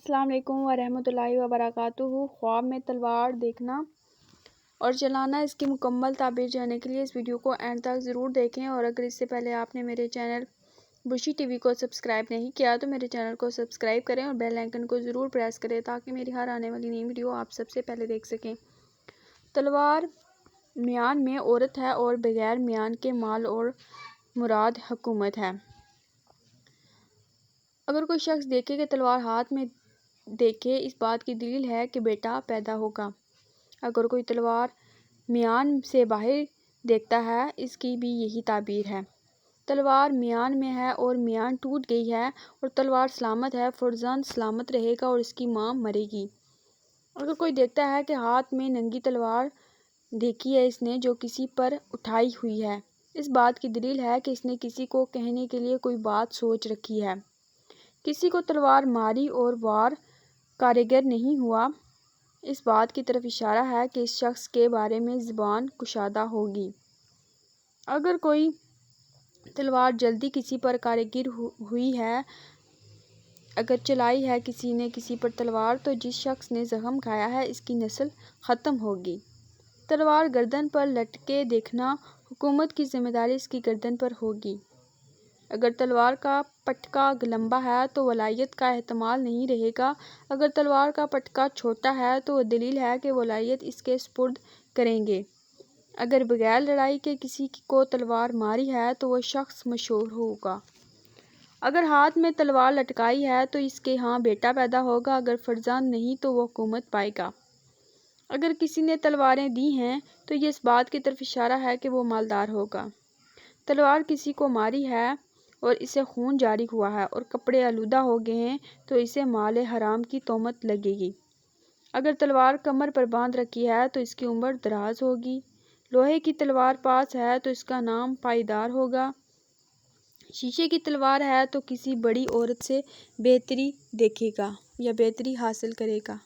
السلام علیکم ورحمۃ اللہ وبرکاتہ۔ خواب میں تلوار دیکھنا اور چلانا، اس کی مکمل تعبیر جاننے کے لیے اس ویڈیو کو اینڈ تک ضرور دیکھیں، اور اگر اس سے پہلے آپ نے میرے چینل بشی ٹی وی کو سبسکرائب نہیں کیا تو میرے چینل کو سبسکرائب کریں اور بیل آئیکن کو ضرور پریس کریں تاکہ میری ہر آنے والی نئی ویڈیو آپ سب سے پہلے دیکھ سکیں۔ تلوار میان میں عورت ہے اور بغیر میان کے مال اور مراد حکومت ہے۔ اگر کوئی شخص دیکھے کہ تلوار ہاتھ میں دیکھے، اس بات کی دلیل ہے کہ بیٹا پیدا ہوگا۔ اگر کوئی تلوار میان سے باہر دیکھتا ہے، اس کی بھی یہی تعبیر ہے۔ تلوار میان میں ہے اور میان ٹوٹ گئی ہے اور تلوار سلامت ہے، فرزند سلامت رہے گا اور اس کی ماں مرے گی۔ اگر کوئی دیکھتا ہے کہ ہاتھ میں ننگی تلوار دیکھی ہے اس نے جو کسی پر اٹھائی ہوئی ہے، اس بات کی دلیل ہے کہ اس نے کسی کو کہنے کے لیے کوئی بات سوچ رکھی ہے۔ کسی کو تلوار ماری اور وار کارگر نہیں ہوا، اس بات کی طرف اشارہ ہے کہ اس شخص کے بارے میں زبان کشادہ ہوگی۔ اگر کوئی تلوار جلدی کسی پر کارگر ہوئی ہے، اگر چلائی ہے کسی نے کسی پر تلوار، تو جس شخص نے زخم کھایا ہے اس کی نسل ختم ہوگی۔ تلوار گردن پر لٹکے دیکھنا، حکومت کی ذمہ داری اس کی گردن پر ہوگی۔ اگر تلوار کا پٹکا لمبا ہے تو ولایت کا احتمال نہیں رہے گا، اگر تلوار کا پٹکا چھوٹا ہے تو دلیل ہے کہ ولایت اس کے سپرد کریں گے۔ اگر بغیر لڑائی کے کسی کو تلوار ماری ہے تو وہ شخص مشہور ہوگا۔ اگر ہاتھ میں تلوار لٹکائی ہے تو اس کے ہاں بیٹا پیدا ہوگا، اگر فرزند نہیں تو وہ حکومت پائے گا۔ اگر کسی نے تلواریں دی ہیں تو یہ اس بات کی طرف اشارہ ہے کہ وہ مالدار ہوگا۔ تلوار کسی کو ماری ہے اور اسے خون جاری ہوا ہے اور کپڑے آلودہ ہو گئے ہیں تو اسے مال حرام کی تہمت لگے گی۔ اگر تلوار کمر پر باندھ رکھی ہے تو اس کی عمر دراز ہوگی۔ لوہے کی تلوار پاس ہے تو اس کا نام پائیدار ہوگا۔ شیشے کی تلوار ہے تو کسی بڑی عورت سے بہتری دیکھے گا یا بہتری حاصل کرے گا۔